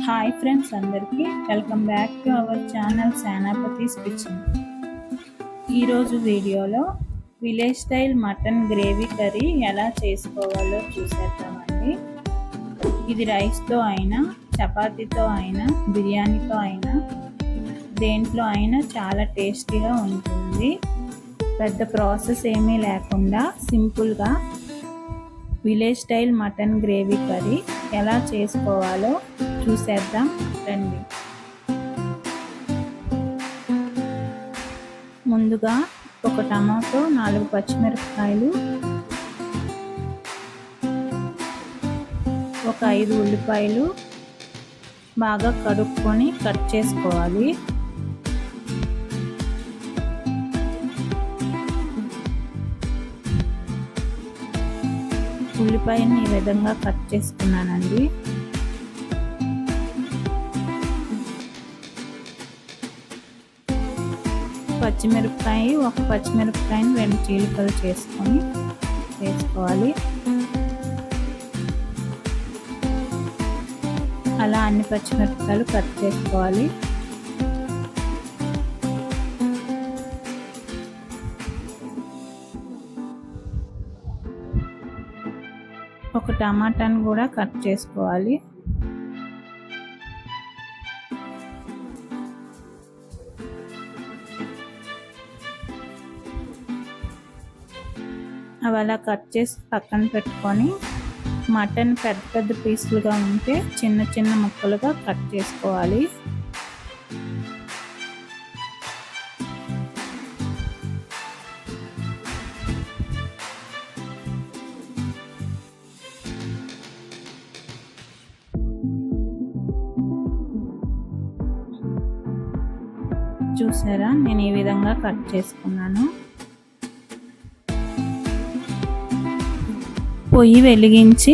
Hi friends, అందరికీ welcome back to our channel Senapathi's kitchen. ఈరోజు వీడియోలో village style mutton gravy curry ఎలా చేసుకోవాలో చూసేద్దామండి. ఇది రైస్తో అయినా, చపాతీతో అయినా, బిర్యానీతో అయినా, దేంట్లో అయినా చాలా టేస్టీగా ఉంటుంది. పెద్ద ప్రాసెస్ ఏమీ లేకుండా సింపుల్గా village style mutton gravy curry ఎలా చేసుకోవాలో చూసేద్దాం రండి. ముందుగా ఒక టమాటో, 4 పచ్చిమిరపకాయలు, ఒక 5 ఉల్లిపాయలు బాగా కడుక్కొని కట్ చేసుకోవాలి. ఉల్లిపాయని ఈ విధంగా కట్ చేసుకున్నానండి. ఒక పచ్చిమిరపకాయని 2 చీలికలు చేసుకొని వేసుకోవాలి. అలా అన్ని పచ్చిమిరపకాయలు కట్ చేసుకోవాలి. ఒక టమాటాను కూడా కట్ చేసుకోవాలి. అవి అలా కట్ చేసి పక్కన పెట్టుకొని, మటన్ పెద్ద పెద్ద పీసులుగా ఉంటే చిన్న చిన్న ముక్కలుగా కట్ చేసుకోవాలి. చూసారా, నేను ఈ విధంగా కట్ చేసుకున్నాను. పొయ్యి వెలిగించి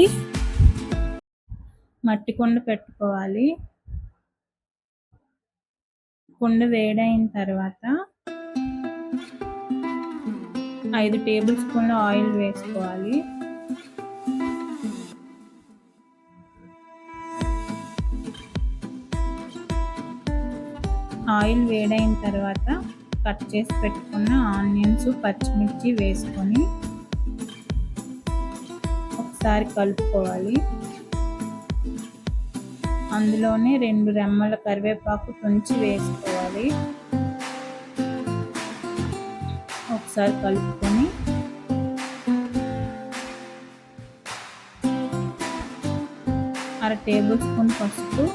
మట్టి కుండ పెట్టుకోవాలి. కుండ వేడైన తర్వాత 5 టేబుల్ స్పూన్ల ఆయిల్ వేసుకోవాలి. ఆయిల్ వేడైన తర్వాత కట్ చేసి పెట్టుకున్న ఆనియన్స్, పచ్చిమిర్చి వేసుకొని ఒకసారి కలుపుకోవాలి. అందులోనే 2 రెమ్మల కరివేపాకు తుంచి వేసుకోవాలి. ఒకసారి కలుపుకొని అర టేబుల్ స్పూన్ పసుపు,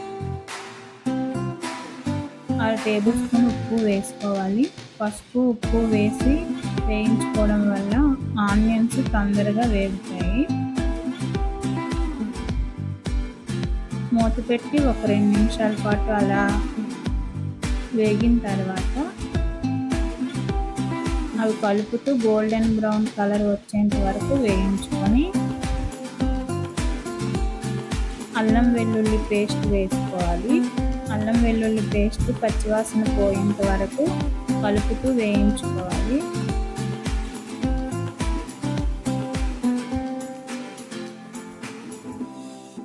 అర టేబుల్ స్పూన్ ఉప్పు వేసుకోవాలి. పసుపు, ఉప్పు వేసి వేయించుకోవడం వల్ల ఆనియన్స్ తొందరగా వేగుతాయి. మూత పెట్టి ఒక 2 నిమిషాల పాటు అలా వేగిన తర్వాత అవి కలుపుతూ గోల్డెన్ బ్రౌన్ కలర్ వచ్చేంత వరకు వేయించుకొని అల్లం వెల్లుల్లి పేస్ట్ వేసుకోవాలి. అల్లం వెల్లుల్లి పేస్ట్ పచ్చివాసన పోయేంత వరకు కలుపుతూ వేయించుకోవాలి.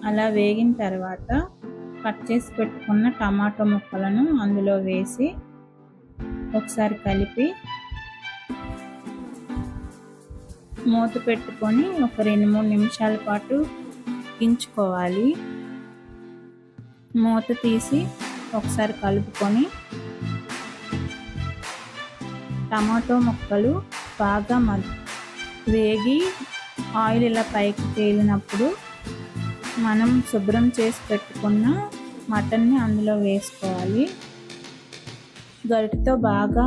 అలా వేగిన తర్వాత కట్ చేసి పెట్టుకున్న టమాటో ముక్కలను అందులో వేసి ఒకసారి కలిపి మూత పెట్టుకొని ఒక 2-3 నిమిషాల పాటు ఉడికించుకోవాలి. మూత తీసి ఒకసారి కలుపుకొని టమాటో ముక్కలు బాగా వేగి ఆయిల్ ఇలా పైకి తేలినప్పుడు మనం శుభ్రం చేసి పెట్టుకున్న మటన్ని అందులో వేసుకోవాలి. గరిటెతో బాగా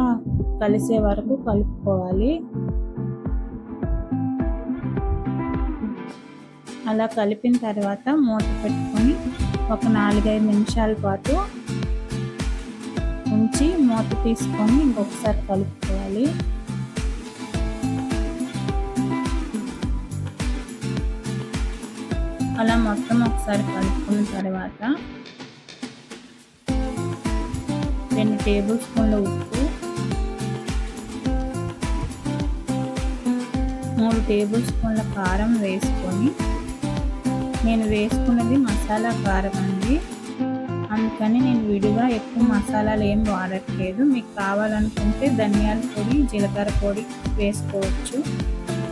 కలిసే వరకు కలుపుకోవాలి. అలా కలిపిన తర్వాత మూత పెట్టుకొని ఒక 4-5 నిమిషాల పాటు ఉంచి మూత తీసుకొని ఇంకొకసారి కలుపుకోవాలి. అలా మొత్తం ఒకసారి కలుపుకున్న తర్వాత 2 టేబుల్ స్పూన్ల ఉప్పు, 3 టేబుల్ స్పూన్ల కారం వేసుకొని, నేను వేసుకున్నది మసాలా కారం అండి. అందుకని నేను విడిగా ఎక్కువ మసాలాలు ఏం వాడట్లేదు. మీకు కావాలనుకుంటే ధనియాల పొడి, జీలకర్ర పొడి వేసుకోవచ్చు.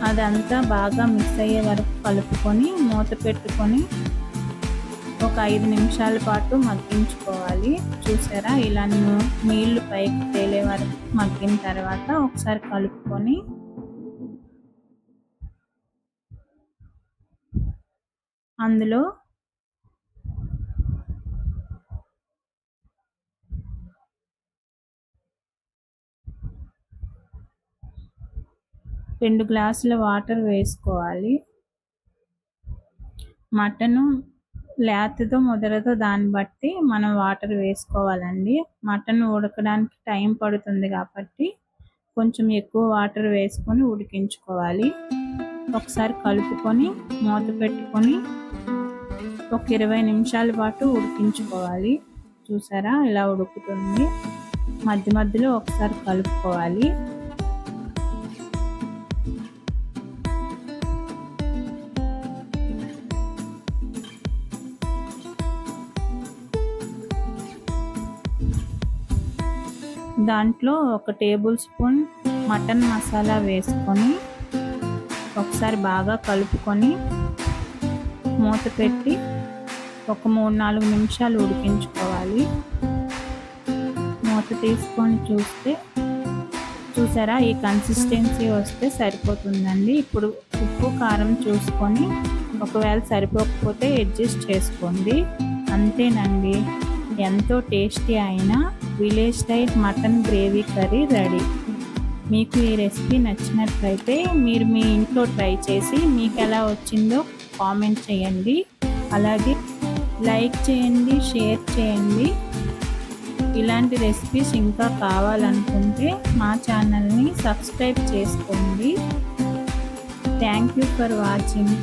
అదంతా బాగా మిక్స్ అయ్యే వరకు కలుపుకొని మూత పెట్టుకొని ఒక 5 నిమిషాల పాటు మగ్గించుకోవాలి. చూసారా, ఇలా నీళ్లు పైకి తేలే వరకు మగ్గిన తర్వాత ఒకసారి కలుపుకొని అందులో రెండు గ్లాసుల వాటర్ వేసుకోవాలి. మటను లేతదో ముదరదో దాన్ని బట్టి మనం వాటర్ వేసుకోవాలండి. మటన్ ఉడకడానికి టైం పడుతుంది కాబట్టి కొంచెం ఎక్కువ వాటర్ వేసుకొని ఉడికించుకోవాలి. ఒకసారి కలుపుకొని మూత పెట్టుకొని ఒక 20 నిమిషాల పాటు ఉడికించుకోవాలి. చూసారా, ఇలా ఉడుకుతుంది. మధ్య మధ్యలో ఒకసారి కలుపుకోవాలి. దాంట్లో 1 టేబుల్ స్పూన్ మటన్ మసాలా వేసుకొని ఒకసారి బాగా కలుపుకొని మూత పెట్టి ఒక 3-4 నిమిషాలు ఉడికించుకోవాలి. మూత తీసుకొని చూసారా, ఈ కన్సిస్టెన్సీ వస్తే సరిపోతుందండి. ఇప్పుడు ఉప్పు కారం చూసుకొని ఒకవేళ సరిపోకపోతే అడ్జస్ట్ చేసుకోండి. అంతేనండి, ఎంతో టేస్టీ అయిన village style mutton gravy curry ready. మీకు ఈ రెసిపీ నచ్చినట్లయితే మీరు మీ ఇంట్లో ట్రై చేసి మీకు ఎలా వచ్చిందో కామెంట్ చేయండి. అలాగే లైక్ చేయండి, షేర్ చేయండి. ఇలాంటి రెసిపీస్ ఇంకా కావాలనుకుంటే మా ఛానల్ని సబ్స్క్రైబ్ చేసుకోండి. Thank you for watching.